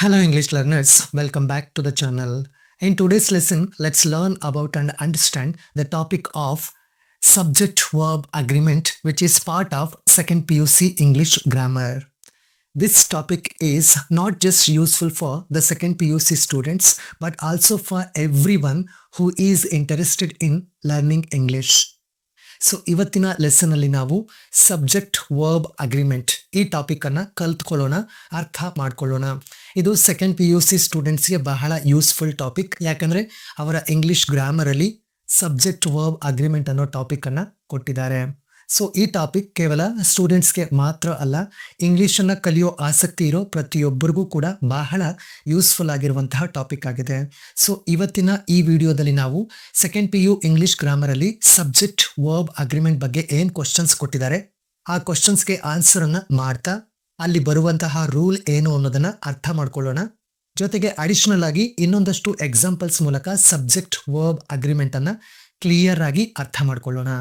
Hello, English learners. Welcome back to the channel. In today's lesson, let's learn about and understand the topic of subject verb agreement, which is part of second PUC English grammar. This topic is not just useful for the second PUC students, but also for everyone who is interested in learning English. So ಇವತ್ತಿನ lesson ಅಲ್ಲಿ ನಾವು subject verb agreement ಈ topic ಅನ್ನ ಕಲ್ತ್ಕೊಳ್ಳೋಣ, ಅರ್ಥ ಮಾಡ್ಕೊಳ್ಳೋಣ. ಇದು second PUC ಸ್ಟೂಡೆಂಟ್ಸ್ಗೆ ಬಹಳ ಯೂಸ್ಫುಲ್ ಟಾಪಿಕ್, ಯಾಕಂದ್ರೆ ಅವರ ಇಂಗ್ಲಿಷ್ ಗ್ರಾಮರ್ ಅಲ್ಲಿ ಸಬ್ಜೆಕ್ಟ್ ವರ್ಬ್ ಅಗ್ರಿಮೆಂಟ್ ಅನ್ನೋ ಟಾಪಿಕ್ ಅನ್ನ ಕೊಟ್ಟಿದ್ದಾರೆ. ಸೊ ಈ ಟಾಪಿಕ್ ಕೇವಲ ಸ್ಟೂಡೆಂಟ್ಸ್ಗೆ ಮಾತ್ರ ಅಲ್ಲ, ಇಂಗ್ಲಿಷನ್ನು ಕಲಿಯೋ ಆಸಕ್ತಿ ಇರೋ ಪ್ರತಿಯೊಬ್ಬರಿಗೂ ಕೂಡ ಬಹಳ ಯೂಸ್ಫುಲ್ ಆಗಿರುವಂತಹ ಟಾಪಿಕ್ ಆಗಿದೆ. ಸೊ ಇವತ್ತಿನ ಈ ವಿಡಿಯೋದಲ್ಲಿ ನಾವು ಸೆಕೆಂಡ್ PU ಇಂಗ್ಲಿಷ್ ಗ್ರಾಮರ್ ಅಲ್ಲಿ ಸಬ್ಜೆಕ್ಟ್ ವರ್ಬ್ ಅಗ್ರಿಮೆಂಟ್ ಬಗ್ಗೆ ಏನ್ ಕ್ವಶನ್ಸ್ ಕೊಟ್ಟಿದ್ದಾರೆ, ಆ ಕ್ವಶನ್ಸ್ಗೆ ಆನ್ಸರ್ ಅನ್ನ ಮಾಡ್ತಾ ಅಲ್ಲಿ ಬರುವಂತಹ ರೂಲ್ ಏನು ಅನ್ನೋದನ್ನ ಅರ್ಥ ಮಾಡ್ಕೊಳ್ಳೋಣ. ಜೊತೆಗೆ ಅಡಿಷನಲ್ ಆಗಿ ಇನ್ನೊಂದಷ್ಟು ಎಕ್ಸಾಂಪಲ್ಸ್ ಮೂಲಕ ಸಬ್ಜೆಕ್ಟ್ ವರ್ಬ್ ಅಗ್ರಿಮೆಂಟ್ ಅನ್ನ ಕ್ಲಿಯರ್ ಆಗಿ ಅರ್ಥ ಮಾಡ್ಕೊಳ್ಳೋಣ.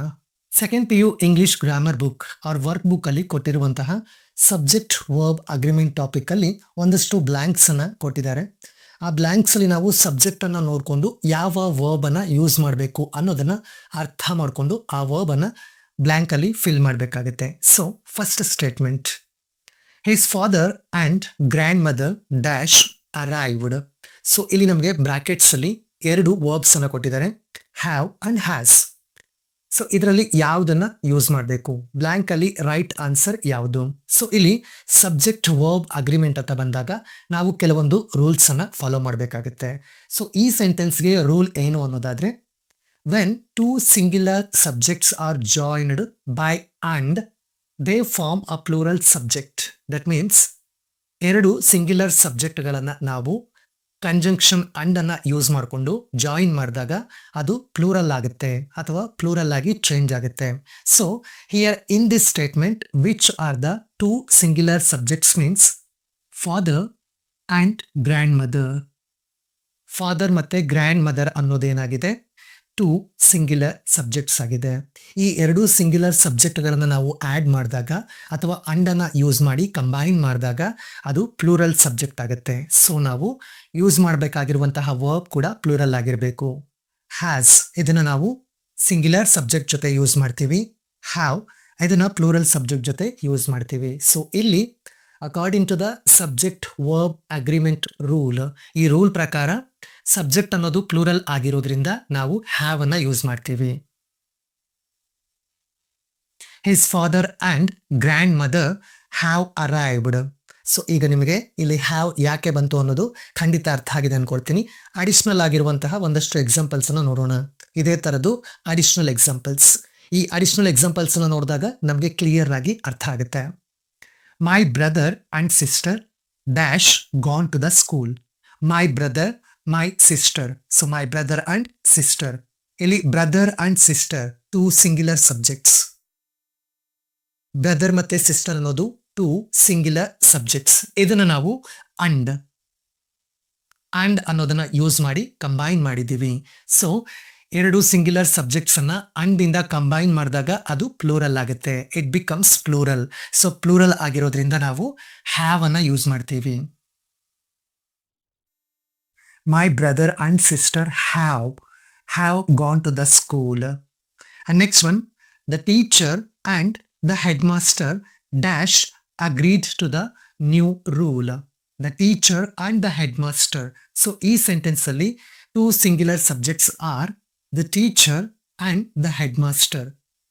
Second PU English grammar book or workbook ಅಲ್ಲಿ ಕೊಟ್ಟಿರುವಂತಹ ಸಬ್ಜೆಕ್ಟ್ ವರ್ಬ್ ಅಗ್ರಿಮೆಂಟ್ ಟಾಪಿಕ್ ಅಲ್ಲಿ ಒಂದಷ್ಟು ಬ್ಲಾಂಕ್ಸ್ ಅನ್ನ ಕೊಟ್ಟಿದ್ದಾರೆ. ಆ ಬ್ಲಾಂಕ್ಸ್ ಅಲ್ಲಿ ನಾವು ಸಬ್ಜೆಕ್ಟ್ ಅನ್ನ ನೋಡ್ಕೊಂಡು ಯಾವ ವರ್ಬ್ ಅನ್ನ ಯೂಸ್ ಮಾಡಬೇಕು ಅನ್ನೋದನ್ನ ಅರ್ಥ ಮಾಡ್ಕೊಂಡು ಆ ವರ್ಬ್ ಅನ್ನ ಬ್ಲಾಂಕ್ ಅಲ್ಲಿ ಫಿಲ್ ಮಾಡಬೇಕಾಗುತ್ತೆ. So first statement, his father and grand mother dash arrived. So ಇಲ್ಲಿ ನಮಗೆ ಬ್ರಾಕೆಟ್ಸ್ ಅಲ್ಲಿ ಎರಡು ವರ್ಬ್ಸ್ ಅನ್ನ ಕೊಟ್ಟಿದ್ದಾರೆ, ಹ್ಯಾವ್ ಅಂಡ್ ಹ್ಯಾಸ್. ಸೊ ಇದರಲ್ಲಿ ಯಾವುದನ್ನ ಯೂಸ್ ಮಾಡಬೇಕು, ಬ್ಲಾಂಕ್ ಅಲ್ಲಿ ರೈಟ್ ಆನ್ಸರ್ ಯಾವುದು? ಸೊ ಇಲ್ಲಿ ಸಬ್ಜೆಕ್ಟ್ ವರ್ಬ್ ಅಗ್ರಿಮೆಂಟ್ ಅಂತ ಬಂದಾಗ ನಾವು ಕೆಲವೊಂದು ರೂಲ್ಸ್ ಅನ್ನ ಫಾಲೋ ಮಾಡಬೇಕಾಗುತ್ತೆ. ಸೊ ಈ ಸೆಂಟೆನ್ಸ್ಗೆ ರೂಲ್ ಏನು ಅನ್ನೋದಾದ್ರೆ, when two singular subjects are joined by and they form a plural subject. That means ಎರಡು ಸಿಂಗ್ಯುಲರ್ ಸಬ್ಜೆಕ್ಟ್ಗಳನ್ನ ನಾವು ಕಂಜಂಕ್ಷನ್ ಅಂಡ್ ಅನ್ನ ಯೂಸ್ ಮಾಡಿಕೊಂಡು ಜಾಯಿನ್ ಮಾಡಿದಾಗ ಅದು ಪ್ಲೂರಲ್ ಆಗುತ್ತೆ ಅಥವಾ ಪ್ಲೂರಲ್ ಆಗಿ ಚೇಂಜ್ ಆಗುತ್ತೆ. So here in this statement which are the two singular subjects means father and grandmother. Father ಮತ್ತೆ ಗ್ರ್ಯಾಂಡ್ ಮದರ್ ಅನ್ನೋದೇನಾಗಿದೆ, ಟೂ ಸಿಂಗ್ಯುಲರ್ ಸಬ್ಜೆಕ್ಟ್ಸ್ ಆಗಿದೆ. ಈ ಎರಡು ಸಿಂಗ್ಯುಲರ್ ಸಬ್ಜೆಕ್ಟ್ಗಳನ್ನು ನಾವು ಆ್ಯಡ್ ಮಾಡಿದಾಗ ಅಥವಾ ಅಂಡನ್ನು ಯೂಸ್ ಮಾಡಿ ಕಂಬೈನ್ ಮಾಡಿದಾಗ ಅದು ಪ್ಲೂರಲ್ ಸಬ್ಜೆಕ್ಟ್ ಆಗುತ್ತೆ. ಸೊ ನಾವು ಯೂಸ್ ಮಾಡಬೇಕಾಗಿರುವಂತಹ ವರ್ಬ್ ಕೂಡ ಪ್ಲೂರಲ್ ಆಗಿರಬೇಕು. ಹ್ಯಾಸ್ ಇದನ್ನು ನಾವು ಸಿಂಗ್ಯುಲರ್ ಸಬ್ಜೆಕ್ಟ್ ಜೊತೆ ಯೂಸ್ ಮಾಡ್ತೀವಿ, ಹ್ಯಾವ್ ಇದನ್ನು ಪ್ಲೂರಲ್ ಸಬ್ಜೆಕ್ಟ್ ಜೊತೆ ಯೂಸ್ ಮಾಡ್ತೀವಿ. ಸೊ ಇಲ್ಲಿ according to the subject verb agreement rule, ಈ ರೂಲ್ ಪ್ರಕಾರ ಸಬ್ಜೆಕ್ಟ್ ಅನ್ನೋದು ಪ್ಲೂರಲ್ ಆಗಿರೋದ್ರಿಂದ ನಾವು ಹ್ಯಾವ್ ಅನ್ನ ಯೂಸ್ ಮಾಡ್ತೀವಿ. His father and grandmother have arrived. So ಈಗ ನಿಮಗೆ ಇಲ್ಲಿ ಹ್ಯಾವ್ ಯಾಕೆ ಬಂತು ಅನ್ನೋದು ಖಂಡಿತ ಅರ್ಥ ಆಗಿದೆ ಅನ್ಕೊಳ್ತೀನಿ. ಅಡಿಷನಲ್ ಆಗಿರುವಂತಹ ಒಂದಷ್ಟು ಎಕ್ಸಾಂಪಲ್ಸ್ ಅನ್ನ ನೋಡೋಣ. ಇದೇ ತರದ್ದು ಅಡಿಷನಲ್ ಎಕ್ಸಾಂಪಲ್ಸ್. ಈ ಅಡಿಷನಲ್ ಎಕ್ಸಾಂಪಲ್ಸ್ ಅನ್ನ ನೋಡಿದಾಗ ನಮಗೆ ಕ್ಲಿಯರ್ ಆಗಿ ಅರ್ಥ ಆಗುತ್ತೆ. My brother and sister dash gone to the school. My brother, my sister. So my brother and sister, ಇಲ್ಲಿ brother and sister two singular subjects. Brother ಮತ್ತೆ ಸಿಸ್ಟರ್ ಅನ್ನೋದು ಟೂ ಸಿಂಗ್ಯುಲರ್ ಸಬ್ಜೆಕ್ಟ್ಸ್. ಇದನ್ನ ನಾವು ಅಂಡ್ ಅನ್ನೋದನ್ನ use ಮಾಡಿ combine ಮಾಡಿದ್ದೀವಿ. So ಎರಡು singular subjects ಅನ್ನ ಅಂಡ್ ಇಂದ ಕಂಬೈನ್ ಮಾಡಿದಾಗ ಅದು ಪ್ಲೂರಲ್ ಆಗುತ್ತೆ, it becomes plural. So plural ಆಗಿರೋದ್ರಿಂದ ನಾವು ಹ್ಯಾವ್ ಅನ್ನ ಯೂಸ್ ಮಾಡ್ತೀವಿ. My brother and sister have gone to the school. And next one, the teacher and the headmaster dash agreed to the new rule. The teacher and the headmaster. So ಈ sentence ಅಲ್ಲಿ two singular subjects are the teacher and the headmaster.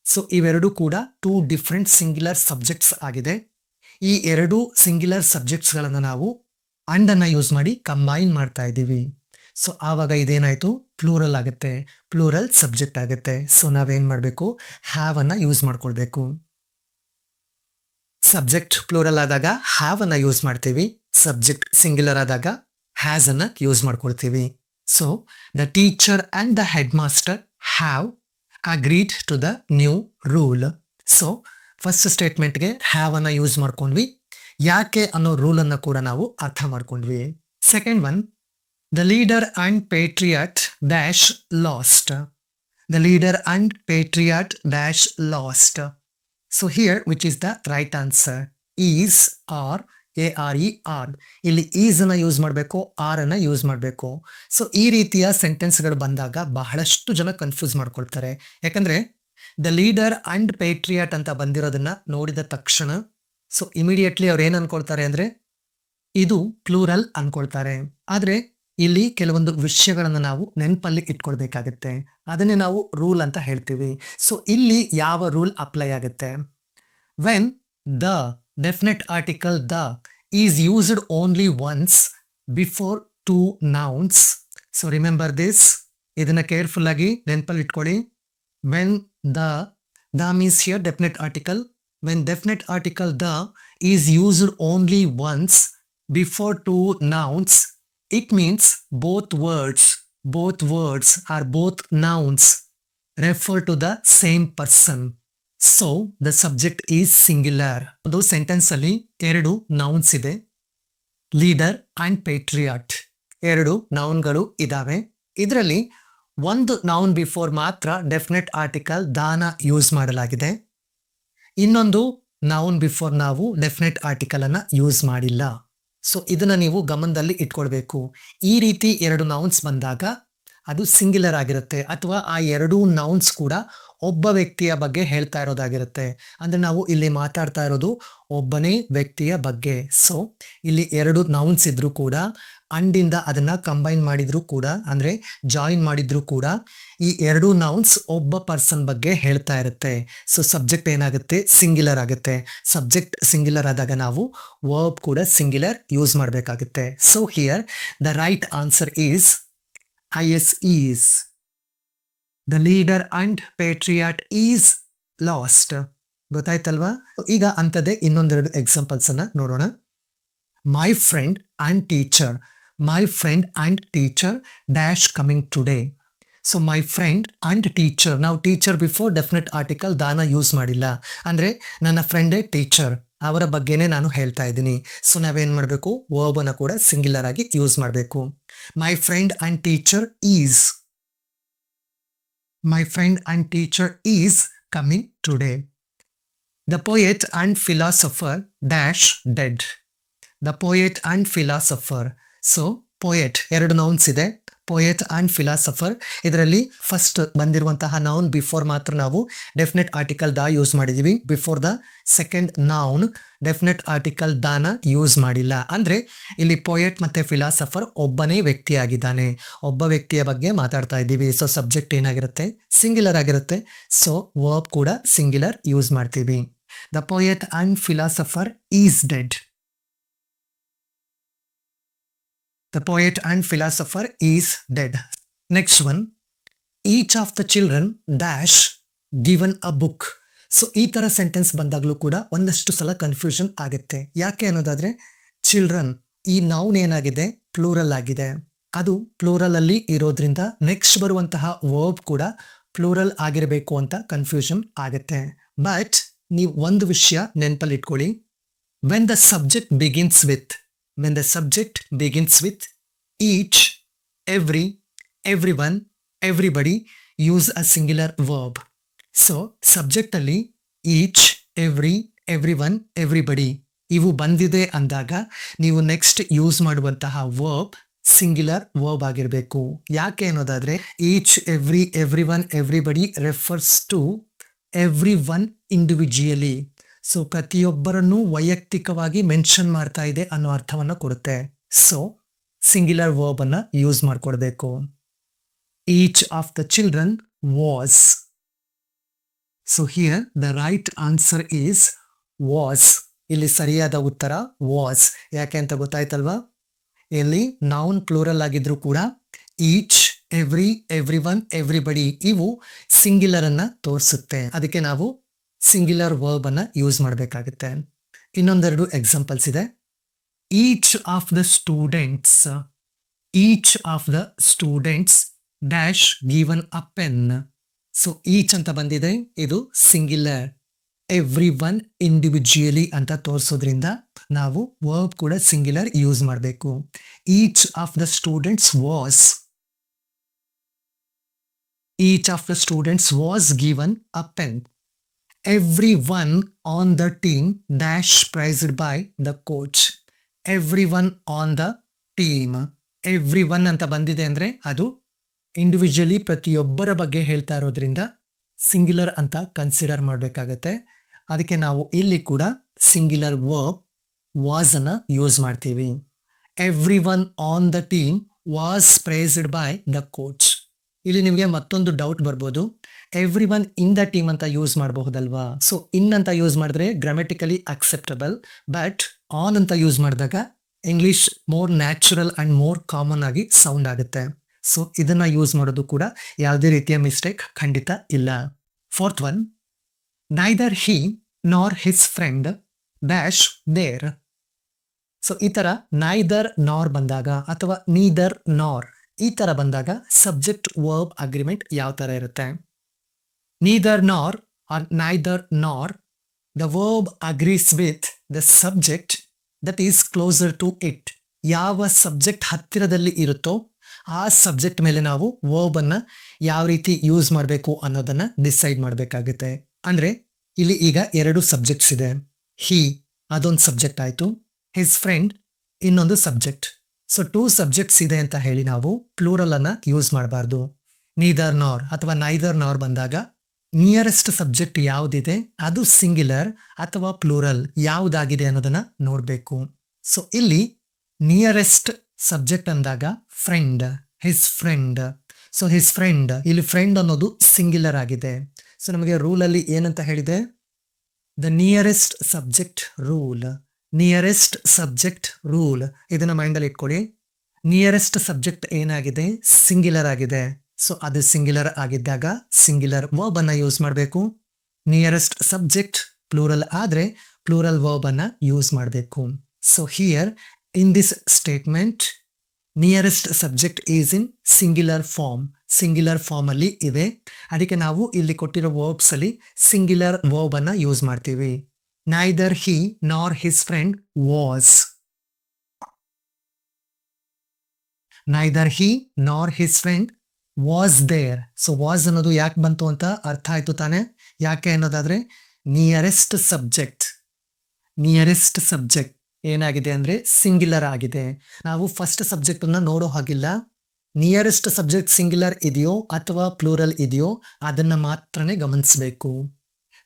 So ಇವೆರಡು ಕೂಡ two different singular subjects ಆಗಿದೆ. ಈ ಎರಡು singular ಸಬ್ಜೆಕ್ಟ್ಸ್ಗಳನ್ನು ನಾವು and ಅನ್ನ use ಮಾಡಿ ಕಂಬೈನ್ ಮಾಡ್ತಾ ಇದ್ದೀವಿ. ಸೊ ಆವಾಗ ಇದೇನಾಯ್ತು, ಪ್ಲೂರಲ್ ಆಗುತ್ತೆ, ಪ್ಲೂರಲ್ ಸಬ್ಜೆಕ್ಟ್ ಆಗುತ್ತೆ. ಸೊ ನಾವೇನ್ ಮಾಡಬೇಕು, ಹ್ಯಾವ್ ಅನ್ನ ಯೂಸ್ ಮಾಡ್ಕೊಳ್ಬೇಕು. ಸಬ್ಜೆಕ್ಟ್ ಪ್ಲೂರಲ್ ಆದಾಗ ಹ್ಯಾವ್ ಅನ್ನ ಯೂಸ್ ಮಾಡ್ತೀವಿ, ಸಬ್ಜೆಕ್ಟ್ ಸಿಂಗ್ಯುಲರ್ ಆದಾಗ ಹ್ಯಾಸ್ ಅನ್ನ ಯೂಸ್ ಮಾಡ್ಕೊಳ್ತೀವಿ. So the teacher and the headmaster have agreed to the new rule. So first ಸ್ಟೇಟ್ಮೆಂಟ್ಗೆ ಹ್ಯಾವ್ ಅನ್ನ ಯೂಸ್ ಮಾಡ್ಕೊಂಡ್ವಿ, ಯಾಕೆ ಅನ್ನೋ ರೂಲ್ ಅನ್ನ ಕೂಡ ನಾವು ಅರ್ಥ ಮಾಡ್ಕೊಂಡ್ವಿ. Second one, the leader and patriot dash lost. The leader and patriot dash lost. So here, which is the right answer? Is or ARER. ಇಲ್ಲಿ ಈಸ್ ಅನ್ನ ಯೂಸ್ ಮಾಡಬೇಕು, ಆರ್ ಅನ್ನ ಯೂಸ್ ಮಾಡಬೇಕು. ಸೊ ಈ ರೀತಿಯ ಸೆಂಟೆನ್ಸ್ಗಳು ಬಂದಾಗ ಬಹಳಷ್ಟು ಜನ ಕನ್ಫ್ಯೂಸ್ ಮಾಡ್ಕೊಳ್ತಾರೆ. ಯಾಕಂದ್ರೆ ದ ಲೀಡರ್ ಅಂಡ್ ಪೇಟ್ರಿಯಾಟ್ ಅಂತ ಬಂದಿರೋದನ್ನ ನೋಡಿದ ತಕ್ಷಣ ಸೊ ಇಮಿಡಿಯೇಟ್ಲಿ ಅವ್ರು ಏನ್ ಅನ್ಕೊಳ್ತಾರೆ ಅಂದ್ರೆ ಇದು ಪ್ಲೂರಲ್ ಅನ್ಕೊಳ್ತಾರೆ. ಆದ್ರೆ ಇಲ್ಲಿ ಕೆಲವೊಂದು ವಿಷಯಗಳನ್ನ ನಾವು ನೆನಪಲ್ಲಿ ಇಟ್ಕೊಳ್ಬೇಕಾಗತ್ತೆ. ಅದನ್ನೇ ನಾವು ರೂಲ್ ಅಂತ ಹೇಳ್ತೀವಿ. ಸೊ ಇಲ್ಲಿ ಯಾವ ರೂಲ್ ಅಪ್ಲೈ ಆಗುತ್ತೆ? When the definite article the is used only once before two nouns. So remember this, ಇದನ್ನ ಕೇರ್ಫುಲ್ ಆಗಿ ನೆನಪಲ್ಲಿ ಇಟ್ಕೊಳ್ಳಿ. When the means here definite article. When definite article the is used only once before two nouns, it means both words or both nouns refer to the same person. So the subject is singular. ಅದು sentence ಅಲ್ಲಿ ಎರಡು nouns ಇದೆ, leader and patriot. ಎರಡು ನೌನ್ಗಳು ಇದಾವೆ. ಇದರಲ್ಲಿ ಒಂದು noun before ಮಾತ್ರ definite article ದಾನ ಯೂಸ್ ಮಾಡಲಾಗಿದೆ. ಇನ್ನೊಂದು ನೌನ್ ಬಿಫೋರ್ ನಾವು ಡೆಫಿನೆಟ್ ಆರ್ಟಿಕಲ್ ಅನ್ನ ಯೂಸ್ ಮಾಡಿಲ್ಲ. ಸೊ ಇದನ್ನ ನೀವು ಗಮನದಲ್ಲಿ ಇಟ್ಕೊಳ್ಬೇಕು. ಈ ರೀತಿ ಎರಡು ನೌನ್ಸ್ ಬಂದಾಗ ಅದು ಸಿಂಗ್ಯುಲರ್ ಆಗಿರುತ್ತೆ, ಅಥವಾ ಆ ಎರಡೂ ನೌನ್ಸ್ ಕೂಡ ಒಬ್ಬ ವ್ಯಕ್ತಿಯ ಬಗ್ಗೆ ಹೇಳ್ತಾ ಇರೋದಾಗಿರುತ್ತೆ. ಅಂದ್ರೆ ನಾವು ಇಲ್ಲಿ ಮಾತಾಡ್ತಾ ಇರೋದು ಒಬ್ಬನೇ ವ್ಯಕ್ತಿಯ ಬಗ್ಗೆ. ಸೊ ಇಲ್ಲಿ ಎರಡು ನೌನ್ಸ್ ಇದ್ರು ಕೂಡ ಅಂಡಿಂದ ಅದನ್ನ ಕಂಬೈನ್ ಮಾಡಿದ್ರು ಕೂಡ, ಅಂದ್ರೆ ಜಾಯಿನ್ ಮಾಡಿದ್ರು ಕೂಡ, ಈ ಎರಡು ನೌನ್ಸ್ ಒಬ್ಬ ಪರ್ಸನ್ ಬಗ್ಗೆ ಹೇಳ್ತಾ ಇರುತ್ತೆ. ಸೊ ಸಬ್ಜೆಕ್ಟ್ ಏನಾಗುತ್ತೆ? ಸಿಂಗ್ಯುಲರ್ ಆಗುತ್ತೆ. ಸಬ್ಜೆಕ್ಟ್ ಸಿಂಗ್ಯುಲರ್ ಆದಾಗ ನಾವು ವರ್ಬ್ ಕೂಡ ಸಿಂಗ್ಯುಲರ್ ಯೂಸ್ ಮಾಡಬೇಕಾಗುತ್ತೆ. So here the right answer is is. The leader and patriot is lost. ಗೊತ್ತಾಯ್ತಲ್ವಾ? ಈಗ ಅಂಥದ್ದೇ ಇನ್ನೊಂದೆರಡು ಎಕ್ಸಾಂಪಲ್ಸ್ ಅನ್ನ ನೋಡೋಣ. My friend and teacher dash coming today. So my friend and teacher, ನಾವು ಟೀಚರ್ ಬಿಫೋರ್ ಡೆಫಿನೆಟ್ ಆರ್ಟಿಕಲ್ ದಾನ use ಮಾಡಿಲ್ಲ. ಅಂದ್ರೆ ನನ್ನ ಫ್ರೆಂಡೇ ಟೀಚರ್, ಅವರ ಬಗ್ಗೆನೇ ನಾನು ಹೇಳ್ತಾ ಇದ್ದೀನಿ. ಸೊ ನಾವೇನ್ ಮಾಡಬೇಕು? ವರ್ಬ್ ಅನ್ನ ಕೂಡ ಸಿಂಗ್ಯುಲರ್ ಆಗಿ ಯೂಸ್ ಮಾಡಬೇಕು. My friend and teacher is. My friend and teacher is coming today. The poet and philosopher dash dead. The poet and philosopher. So poet ಎರಡು ನೌನ್ಸ್ ಇದೆ, ಪೋಯೆಟ್ ಅಂಡ್ ಫಿಲಾಸಫರ್. ಇದರಲ್ಲಿ first ಬಂದಿರುವಂತಹ noun before ಮಾತ್ರ ನಾವು definite article the use ಮಾಡಿದೀವಿ. Before the second noun definite article ದಾನ use ಮಾಡಿಲ್ಲ. ಅಂದ್ರೆ ಇಲ್ಲಿ ಪೋಯೆಟ್ ಮತ್ತೆ ಫಿಲಾಸಫರ್ ಒಬ್ಬನೇ ವ್ಯಕ್ತಿಯಾಗಿದ್ದಾನೆ, ಒಬ್ಬ ವ್ಯಕ್ತಿಯ ಬಗ್ಗೆ ಮಾತಾಡ್ತಾ ಇದ್ದೀವಿ. ಸೊ ಸಬ್ಜೆಕ್ಟ್ ಏನಾಗಿರುತ್ತೆ? ಸಿಂಗ್ಯುಲರ್ ಆಗಿರುತ್ತೆ. ಸೊ ವರ್ಬ್ ಕೂಡ ಸಿಂಗ್ಯುಲರ್ ಯೂಸ್ ಮಾಡ್ತೀವಿ. The poet and philosopher is dead. The poet and philosopher is dead. Next one, each of the children dash given a book. So ಈ ತರ ಸೆಂಟೆನ್ಸ್ ಬಂದಾಗ್ಲೂ ಕೂಡ ಒಂದಷ್ಟು ಸಲ confusion ಆಗುತ್ತೆ. ಯಾಕೆ ಅನ್ನೋದಾದ್ರೆ ಚಿಲ್ಡ್ರನ್ ಈ ನೌನ್ ಏನಾಗಿದೆ? ಪ್ಲೂರಲ್ ಆಗಿದೆ. ಅದು ಪ್ಲೂರಲ್ ಅಲ್ಲಿ ಇರೋದ್ರಿಂದ ನೆಕ್ಸ್ಟ್ ಬರುವಂತಹ ವರ್ಬ್ ಕೂಡ ಪ್ಲೂರಲ್ ಆಗಿರಬೇಕು ಅಂತ ಕನ್ಫ್ಯೂಷನ್ ಆಗುತ್ತೆ. ಬಟ್ ನೀವು ಒಂದು ವಿಷಯ ನೆನಪಲ್ಲಿ ಇಟ್ಕೊಳ್ಳಿ. when the subject begins with each, every, everyone, everybody, use a singular verb. So subject ಅಲ್ಲಿ each, every, everyone, everybody ಇವು ಬಂದಿದೆ ಅಂದಾಗ ನೀವು ನೆಕ್ಸ್ಟ್ ಯೂಸ್ ಮಾಡುವಂತಹ ವರ್ಬ್ ಸಿಂಗ್ಯುಲರ್ ವರ್ಬ್ ಆಗಿರಬೇಕು. ಯಾಕೆ ಅನ್ನೋದಾದ್ರೆ each, every, everyone, everybody refers to everyone individually. So ಪ್ರತಿಯೊಬ್ಬರನ್ನು ವೈಯಕ್ತಿಕವಾಗಿ ಮೆನ್ಷನ್ ಮಾಡ್ತಾ ಇದೆ ಅನ್ನೋ ಅರ್ಥವನ್ನ ಕೊಡುತ್ತೆ. ಸೊ ಸಿಂಗ್ಯುಲರ್ ವರ್ಬ್ ಅನ್ನ ಯೂಸ್ ಮಾಡ್ಕೊಡ್ಬೇಕು. Each of the children was. So here the right answer is was. ಇಲ್ಲಿ ಸರಿಯಾದ ಉತ್ತರ ವಾಸ್. ಯಾಕೆ ಅಂತ ಗೊತ್ತಾಯ್ತಲ್ವಾ? ಇಲ್ಲಿ ನೌನ್ ಪ್ಲೂರಲ್ ಆಗಿದ್ರು ಕೂಡ ಈಚ್, ಎವ್ರಿ, ಎವ್ರಿವನ್, ಎವ್ರಿಬಡಿ ಇವು ಸಿಂಗ್ಯುಲರ್ ಅನ್ನ ತೋರಿಸುತ್ತೆ. ಅದಕ್ಕೆ ನಾವು ಸಿಂಗ್ಯುಲರ್ ವರ್ಬ್ ಅನ್ನ ಯೂಸ್ ಮಾಡಬೇಕಾಗುತ್ತೆ. ಇನ್ನೊಂದೆರಡು ಎಕ್ಸಾಂಪಲ್ಸ್ ಇದೆ. Each of the students dash given a pen. So each ಅಂತ ಬಂದಿದೆ, ಇದು ಸಿಂಗ್ಯುಲರ್. ಎವ್ರಿ ಒನ್ ಇಂಡಿವಿಜುವಲಿ ಅಂತ ತೋರಿಸೋದ್ರಿಂದ ನಾವು ವರ್ಬ್ ಕೂಡ ಸಿಂಗ್ಯುಲರ್ ಯೂಸ್ ಮಾಡಬೇಕು. Each of the students was given a pen. Everyone on the team dash prized by the coach. Every one on the team. Every one ಅಂತ ಬಂದಿದೆ ಅಂದ್ರೆ ಅದು individually ಪ್ರತಿಯೊಬ್ಬರ ಬಗ್ಗೆ ಹೇಳ್ತಾ ಇರೋದ್ರಿಂದ ಸಿಂಗ್ಯುಲರ್ ಅಂತ ಕನ್ಸಿಡರ್ ಮಾಡಬೇಕಾಗತ್ತೆ. ಅದಕ್ಕೆ ನಾವು ಇಲ್ಲಿ ಕೂಡ ಸಿಂಗ್ಯುಲರ್ ವರ್ಬ್ ವಾಸ್ ಅನ್ನ ಯೂಸ್ ಮಾಡ್ತೀವಿ. Every one on the team was praised by the coach. ಇಲ್ಲಿ ನಿಮಗೆ ಮತ್ತೊಂದು ಡೌಟ್ ಬರ್ಬೋದು, every one in the team ಅಂತ ಯೂಸ್ ಮಾಡಬಹುದಲ್ವಾ? ಸೊ ಇನ್ ಅಂತ ಯೂಸ್ ಮಾಡಿದ್ರೆ ಗ್ರಾಮೆಟಿಕಲಿ ಅಕ್ಸೆಪ್ಟಬಲ್, ಬಟ್ ಆನ್ ಅಂತ ಯೂಸ್ ಮಾಡಿದಾಗ English more natural and more common ಆಗಿ ಸೌಂಡ್ ಆಗುತ್ತೆ. ಸೊ ಇದನ್ನ ಯೂಸ್ ಮಾಡೋದು ಕೂಡ ಯಾವುದೇ ರೀತಿಯ ಮಿಸ್ಟೇಕ್ ಖಂಡಿತ ಇಲ್ಲ. Fourth one, neither he nor his friend dash there. So ಈ ತರ ನೈದರ್ ನಾರ್ ಬಂದಾಗ ಅಥವಾ ನೀದರ್ ನಾರ್ ಈ ತರ ಬಂದಾಗ ಸಬ್ಜೆಕ್ಟ್ ವರ್ಬ್ ಅಗ್ರಿಮೆಂಟ್ ಯಾವ ತರ ಇರುತ್ತೆ? Neither nor or neither nor, the verb agrees with the subject that is closer to it. ಯಾವ ಸಬ್ಜೆಕ್ಟ್ ಹತ್ತಿರದಲ್ಲಿ ಇರುತ್ತೋ ಆ ಸಬ್ಜೆಕ್ಟ್ ಮೇಲೆ ನಾವು ವರ್ಬ್ ಅನ್ನ ಯಾವ ರೀತಿ ಯೂಸ್ ಮಾಡಬೇಕು ಅನ್ನೋದನ್ನ ಡಿಸೈಡ್ ಮಾಡಬೇಕಾಗುತ್ತೆ. ಅಂದ್ರೆ ಇಲ್ಲಿ ಈಗ ಎರಡು ಸಬ್ಜೆಕ್ಟ್ಸ್ ಇದೆ. ಹಿ ಅದೊಂದು ಸಬ್ಜೆಕ್ಟ್ ಆಯ್ತು, ಹಿಸ್ ಫ್ರೆಂಡ್ ಇನ್ನೊಂದು ಸಬ್ಜೆಕ್ಟ್. ಸೊ ಟೂ ಸಬ್ಜೆಕ್ಟ್ಸ್ ಇದೆ ಅಂತ ಹೇಳಿ ನಾವು ಪ್ಲೂರಲ್ ಅನ್ನ ಯೂಸ್ ಮಾಡಬಾರ್ದು. ನೀದರ್ ನಾರ್ ಅಥವಾ ನೈದರ್ ನಾರ್ ಬಂದಾಗ ನಿಯರೆಸ್ಟ್ ಸಬ್ಜೆಕ್ಟ್ ಯಾವುದಿದೆ ಅದು ಸಿಂಗ್ಯುಲರ್ ಅಥವಾ ಪ್ಲೂರಲ್ ಯಾವುದಾಗಿದೆ ಅನ್ನೋದನ್ನ ನೋಡಬೇಕು. ಸೊ ಇಲ್ಲಿ ನಿಯರೆಸ್ಟ್ ಸಬ್ಜೆಕ್ಟ್ ಅಂದಾಗ friend, his friend. So his friend, ಇಲ್ಲಿ ಫ್ರೆಂಡ್ ಅನ್ನೋದು ಸಿಂಗ್ಯುಲರ್ ಆಗಿದೆ. ಸೊ ನಮಗೆ ರೂಲ್ ಅಲ್ಲಿ ಏನಂತ ಹೇಳಿದೆ? The nearest subject rule. Nearest subject rule ಇದನ್ನ ಮೈಂಡಲ್ಲಿ ಇಟ್ಕೊಳ್ಳಿ. ನಿಯರೆಸ್ಟ್ ಸಬ್ಜೆಕ್ಟ್ ಏನಾಗಿದೆ? ಸಿಂಗ್ಯುಲರ್ ಆಗಿದೆ. ಸೊ ಅದು ಸಿಂಗ್ಯುಲರ್ ಆಗಿದ್ದಾಗ ಸಿಂಗ್ಯುಲರ್ ವರ್ಬ್ ಅನ್ನ ಯೂಸ್ ಮಾಡಬೇಕು. ನಿಯರೆಸ್ಟ್ ಸಬ್ಜೆಕ್ಟ್ ಪ್ಲೂರಲ್ ಆದ್ರೆ ಪ್ಲೂರಲ್ ವರ್ಬ್ ಅನ್ನ ಯೂಸ್ ಮಾಡಬೇಕು. So here in this statement nearest subject is in singular form. Singular form ಅಲ್ಲಿ ಇದೆ. ಅದಕ್ಕೆ ನಾವು ಇಲ್ಲಿ ಕೊಟ್ಟಿರೋ ವರ್ಬ್ಸ್ ಅಲ್ಲಿ ಸಿಂಗ್ಯುಲರ್ ವರ್ಬ್ ಅನ್ನ ಯೂಸ್ ಮಾಡ್ತೀವಿ. Neither he nor his friend was. Neither he nor his friend was there. So was ಅನ್ನೋದು ಯಾಕೆ ಬಂತು ಅಂತ ಅರ್ಥ ಆಯ್ತು ತಾನೆ? ಯಾಕೆ ಅನ್ನೋದಾದ್ರೆ ನಿಯರೆಸ್ಟ್ ಸಬ್ಜೆಕ್ಟ್, ನಿಯರೆಸ್ಟ್ ಸಬ್ಜೆಕ್ಟ್ ಏನಾಗಿದೆ ಅಂದ್ರೆ ಸಿಂಗ್ಯುಲರ್ ಆಗಿದೆ. ನಾವು ಫಸ್ಟ್ ಸಬ್ಜೆಕ್ಟ್ ಅನ್ನ ನೋಡೋ ಹಾಗಿಲ್ಲ. ನಿಯರೆಸ್ಟ್ ಸಬ್ಜೆಕ್ಟ್ ಸಿಂಗ್ಯುಲರ್ ಇದೆಯೋ ಅಥವಾ ಪ್ಲೂರಲ್ ಇದೆಯೋ ಅದನ್ನ ಮಾತ್ರನೇ ಗಮನಿಸಬೇಕು.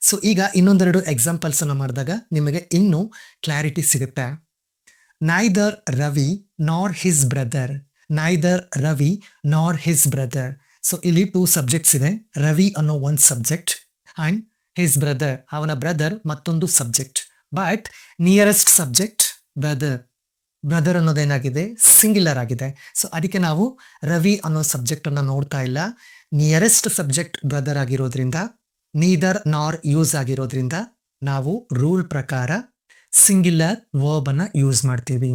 ಸೊ ಈಗ ಇನ್ನೊಂದೆರಡು ಎಕ್ಸಾಂಪಲ್ಸ್ ಅನ್ನ ಮಾಡಿದಾಗ ನಿಮಗೆ ಇನ್ನೂ ಕ್ಲಾರಿಟಿ ಸಿಗುತ್ತೆ. Neither Ravi nor his brother. Neither Ravi nor his brother. So ಇಲ್ಲಿ ಟೂ ಸಬ್ಜೆಕ್ಟ್ಸ್ ಇದೆ. ರವಿ ಅನ್ನೋ ಒಂದು ಸಬ್ಜೆಕ್ಟ್ ಅಂಡ್ ಹಿಸ್ ಬ್ರದರ್ ಅವನ ಬ್ರದರ್ ಮತ್ತೊಂದು subject. But nearest subject brother. Brother ಅನ್ನೋದೇನಾಗಿದೆ? ಸಿಂಗ್ಯುಲರ್ ಆಗಿದೆ. ಸೊ ಅದಕ್ಕೆ ನಾವು ರವಿ ಅನ್ನೋ ಸಬ್ಜೆಕ್ಟ್ ಅನ್ನ ನೋಡ್ತಾ ಇಲ್ಲ. ನಿಯರೆಸ್ಟ್ ಸಬ್ಜೆಕ್ಟ್ ಬ್ರದರ್ ಆಗಿರೋದ್ರಿಂದ, ನೀದರ್ ನಾರ್ ಯೂಸ್ ಆಗಿರೋದ್ರಿಂದ ನಾವು ರೂಲ್ ಪ್ರಕಾರ ಸಿಂಗ್ಯುಲರ್ ವರ್ಬ್ ಅನ್ನ ಯೂಸ್ ಮಾಡ್ತೀವಿ.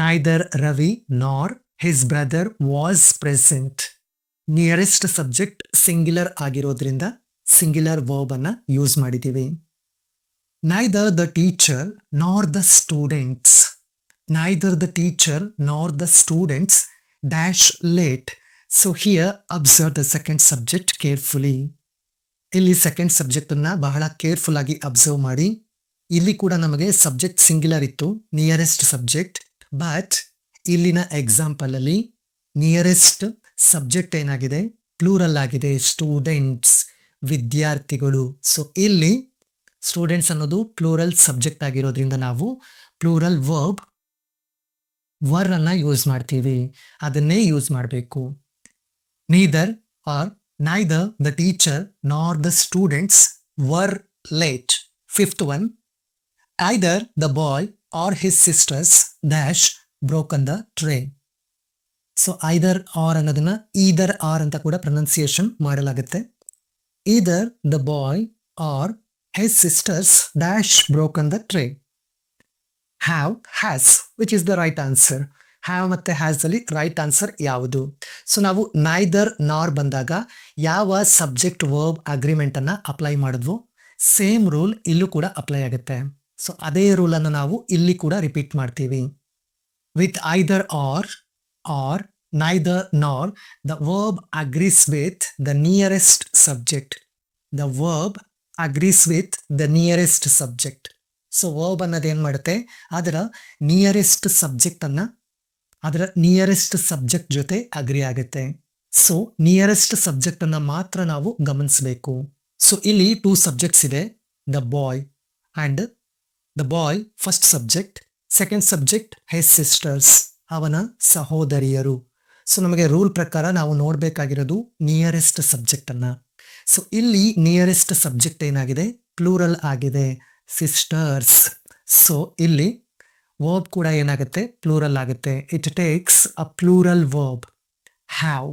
Neither Ravi nor his brother was present. Nearest subject singular ಆಗಿರೋದ್ರಿಂದ ಸಿಂಗ್ಯುಲರ್ ವರ್ಬ್ ಅನ್ನ ಯೂಸ್ ಮಾಡಿದ್ದೀವಿ. Neither the teacher nor the students. Neither the teacher nor the students dash late. So here observe the second subject carefully. ಇಲ್ಲಿ second subject ಅನ್ನ ಬಹಳ careful ಆಗಿ observe ಮಾಡಿ. ಇಲ್ಲಿ ಕೂಡ ನಮಗೆ ಸಬ್ಜೆಕ್ಟ್ ಸಿಂಗ್ಯುಲರ್ ಇತ್ತು, ನಿಯರೆಸ್ಟ್ ಸಬ್ಜೆಕ್ಟ್. ಬಟ್ ಇಲ್ಲಿನ ಎಕ್ಸಾಂಪಲ್ ಅಲ್ಲಿ ನಿಯರೆಸ್ಟ್ ಸಬ್ಜೆಕ್ಟ್ ಏನಾಗಿದೆ? ಪ್ಲೂರಲ್ ಆಗಿದೆ. ಸ್ಟೂಡೆಂಟ್ಸ್, ವಿದ್ಯಾರ್ಥಿಗಳು. ಸೊ ಇಲ್ಲಿ ಸ್ಟೂಡೆಂಟ್ಸ್ ಅನ್ನೋದು ಪ್ಲೂರಲ್ ಸಬ್ಜೆಕ್ಟ್ ಆಗಿರೋದ್ರಿಂದ ನಾವು ಪ್ಲೂರಲ್ ವರ್ಬ್ ವರ್ ಅನ್ನ ಯೂಸ್ ಮಾಡ್ತೀವಿ. ಅದನ್ನೇ ಯೂಸ್ ಮಾಡಬೇಕು. Neither or neither the teacher nor the students were late. Fifth one, either the boy or his sisters dash broken the tray. So either or ಅನ್ನೋದನ್ನ either or ಅಂತ ಕೂಡ pronunciation ಮಾಡಲಾಗುತ್ತೆ. Either the boy or his sisters dash broken the tray. Have, has, which is the right answer. Have ಮತ್ತೆ has ಅಲ್ಲಿ right answer ಯಾವುದು? So ನಾವು neither ನಾರ್ ಬಂದಾಗ ಯಾವ ಸಬ್ಜೆಕ್ಟ್ ವರ್ಬ್ ಅಗ್ರಿಮೆಂಟ್ ಅನ್ನ ಅಪ್ಲೈ ಮಾಡಿದ್ವು ಸೇಮ್ ರೂಲ್ ಇಲ್ಲೂ ಕೂಡ ಅಪ್ಲೈ ಆಗುತ್ತೆ. ಸೊ ಅದೇ ರೂಲ್ ಅನ್ನು ನಾವು ಇಲ್ಲಿ ಕೂಡ ರಿಪೀಟ್ ಮಾಡ್ತೀವಿ. With either R neither nor the verb agrees with the nearest subject. The verb agrees with the nearest subject. So verb ಅನ್ನೋದು ಏನ್ ಮಾಡುತ್ತೆ, ಅದರ ನಿಯರೆಸ್ಟ್ ಸಬ್ಜೆಕ್ಟ್ ಅನ್ನ ಅದರ ನಿಯರೆಸ್ಟ್ ಸಬ್ಜೆಕ್ಟ್ ಜೊತೆ ಅಗ್ರಿ ಆಗುತ್ತೆ. ಸೊ ನಿಯರೆಸ್ಟ್ ಸಬ್ಜೆಕ್ಟ್ ಅನ್ನ ಮಾತ್ರ ನಾವು ಗಮನಿಸಬೇಕು. ಸೊ ಇಲ್ಲಿ 2 ಸಬ್ಜೆಕ್ಟ್ಸ್ ಇದೆ, the boy and the boy first subject, second subject his sisters, ಅವನ ಸಹೋದರಿಯರು. ಸೊ ನಮಗೆ ರೂಲ್ ಪ್ರಕಾರ ನಾವು ನೋಡ್ಬೇಕಾಗಿರೋದು ನಿಯರೆಸ್ಟ್ ಸಬ್ಜೆಕ್ಟ್ ಅನ್ನ. ಸೊ ಇಲ್ಲಿ ನಿಯರೆಸ್ಟ್ ಸಬ್ಜೆಕ್ಟ್ ಏನಾಗಿದೆ, ಪ್ಲೂರಲ್ ಆಗಿದೆ, ಸಿಸ್ಟರ್ಸ್. ಸೊ ಇಲ್ಲಿ ವರ್ಬ್ ಕೂಡ ಏನಾಗುತ್ತೆ, ಪ್ಲೂರಲ್ ಆಗುತ್ತೆ. It takes a plural verb have.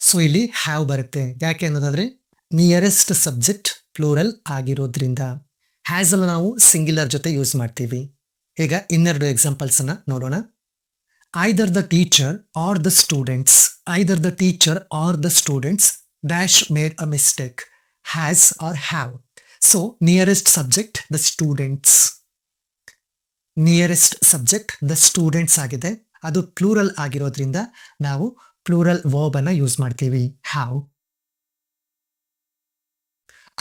So ಇಲ್ಲಿ ಹ್ಯಾವ್ ಬರುತ್ತೆ. ಯಾಕೆ ಅನ್ನೋದಾದ್ರೆ ನಿಯರೆಸ್ಟ್ ಸಬ್ಜೆಕ್ಟ್ ಪ್ಲೂರಲ್ ಆಗಿರೋದ್ರಿಂದ. ಹ್ಯಾಸ್ ಅನ್ನು ನಾವು ಸಿಂಗ್ಯುಲರ್ ಜೊತೆ ಯೂಸ್ ಮಾಡ್ತೀವಿ. ಈಗ ಇನ್ನೆರಡು ಎಕ್ಸಾಂಪಲ್ಸ್ ಅನ್ನ ನೋಡೋಣ. Either the teacher or the students, either the teacher or the students dash made a mistake, has or have. So nearest subject the students, nearest subject the students ಆಗಿದೆ. ಅದು plural ಆಗಿರೋದ್ರಿಂದ ನಾವು plural verb ಅನ್ನ use ಮಾಡ್ತೀವಿ, have.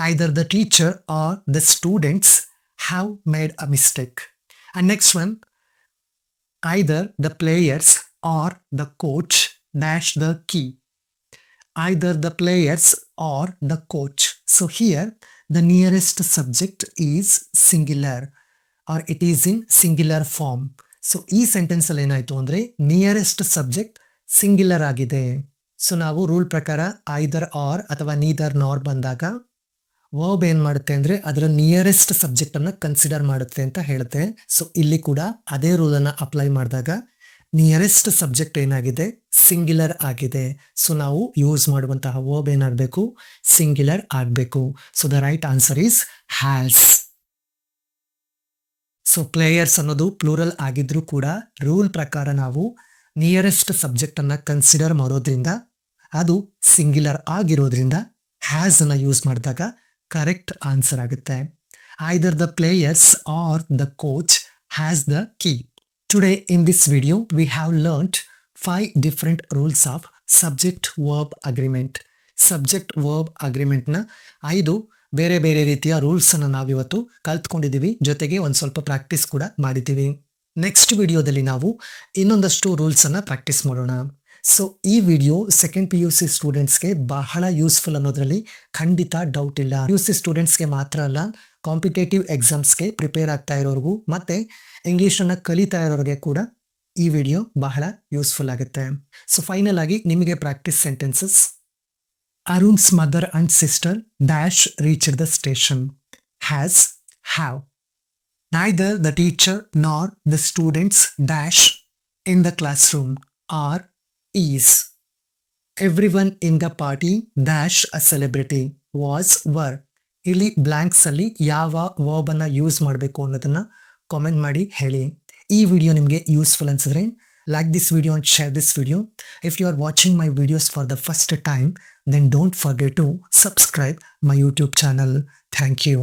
Either the teacher or the students have made a mistake. And next one, either the players or the coach dash the key. Either the players or the coach. So here the nearest subject is singular or it is in singular form. So ಈ sentence ಅಲ್ಲಿ ಏನಾಯ್ತು ಅಂದ್ರೆ nearest subject singular ಆಗಿದೆ. So ನಾವು rule ಪ್ರಕಾರ ಐದರ್ R ಅಥವಾ neither ನಾರ್ ಬಂದಾಗ ವರ್ಬ್ ಏನ್ ಮಾಡುತ್ತೆ ಅಂದ್ರೆ ಅದರ ನಿಯರೆಸ್ಟ್ ಸಬ್ಜೆಕ್ಟ್ ಅನ್ನ ಕನ್ಸಿಡರ್ ಮಾಡುತ್ತೆ ಅಂತ ಹೇಳುತ್ತೆ. ಸೊ ಇಲ್ಲಿ ಕೂಡ ಅದೇ ರೂಲ್ ಅನ್ನ ಅಪ್ಲೈ ಮಾಡಿದಾಗ ನಿಯರೆಸ್ಟ್ ಸಬ್ಜೆಕ್ಟ್ ಏನಾಗಿದೆ, ಸಿಂಗ್ಯುಲರ್ ಆಗಿದೆ. ಸೊ ನಾವು ಯೂಸ್ ಮಾಡುವಂತಹ ವರ್ಬ್ ಏನಾಗಬೇಕು, ಸಿಂಗ್ಯುಲರ್ ಆಗಬೇಕು. So the right answer is has. So players ಅನ್ನೋದು ಪ್ಲೂರಲ್ ಆಗಿದ್ರೂ ಕೂಡ ರೂಲ್ ಪ್ರಕಾರ ನಾವು ನಿಯರೆಸ್ಟ್ ಸಬ್ಜೆಕ್ಟ್ ಅನ್ನ ಕನ್ಸಿಡರ್ ಮಾಡೋದ್ರಿಂದ ಅದು ಸಿಂಗ್ಯುಲರ್ ಆಗಿರೋದ್ರಿಂದ ಹ್ಯಾಸ್ ಅನ್ನ ಯೂಸ್ ಮಾಡಿದಾಗ ಕರೆಕ್ಟ್ ಆನ್ಸರ್ ಆಗುತ್ತೆ. Either the players or the coach has the key. Today in this video we have learnt 5 different rules of subject verb agreement. Subject verb agreement ನ 5 ಬೇರೆ ಬೇರೆ ರೀತಿಯ ರೂಲ್ಸ್ ಅನ್ನು ನಾವಿವತ್ತು ಕಲ್ತ್ಕೊಂಡಿದ್ದೀವಿ. ಜೊತೆಗೆ ಒಂದು ಸ್ವಲ್ಪ ಪ್ರಾಕ್ಟೀಸ್ ಕೂಡ ಮಾಡಿದ್ದೀವಿ. ನೆಕ್ಸ್ಟ್ ವಿಡಿಯೋದಲ್ಲಿ ನಾವು ಇನ್ನೊಂದಷ್ಟು ರೂಲ್ಸ್ ಅನ್ನ ಪ್ರಾಕ್ಟೀಸ್ ಮಾಡೋಣ. ಸೊ ಈ ವಿಡಿಯೋ ಸೆಕೆಂಡ್ PUC ಸ್ಟೂಡೆಂಟ್ಸ್ಗೆ ಬಹಳ ಯೂಸ್ಫುಲ್ ಅನ್ನೋದ್ರಲ್ಲಿ ಖಂಡಿತ ಡೌಟ್ ಇಲ್ಲ. PUC ಸ್ಟೂಡೆಂಟ್ಸ್ಗೆ ಮಾತ್ರ ಅಲ್ಲ, ಕಾಂಪಿಟೇಟಿವ್ ಎಕ್ಸಾಮ್ಸ್ಗೆ ಪ್ರಿಪೇರ್ ಆಗ್ತಾ ಇರೋರ್ಗೂ ಮತ್ತೆ ಇಂಗ್ಲಿಷನ್ನು ಕಲಿತಾ ಇರೋರಿಗೆ ಕೂಡ ಈ ವಿಡಿಯೋ ಬಹಳ ಯೂಸ್ಫುಲ್ ಆಗುತ್ತೆ. ಸೊ ಫೈನಲ್ ಆಗಿ ನಿಮಗೆ practice sentences. Arun's mother and sister dash reached the station, has, have. Neither the teacher nor the students dash in the classroom, are, is. Everyone in the party dash a celebrity, was, were. ಇಲ್ಲಿ blanks ಅಲ್ಲಿ ಯಾವ verb ಅನ್ನ use ಮಾಡಬೇಕು ಅನ್ನೋದನ್ನ comment ಮಾಡಿ ಹೇಳಿ. ಈ video ನಿಮಗೆ ಯೂಸ್ಫುಲ್ ಅನ್ಸಿದ್ರೆ like this video and share this video. If you are watching my videos for the first time, then don't forget to subscribe my YouTube channel. Thank you.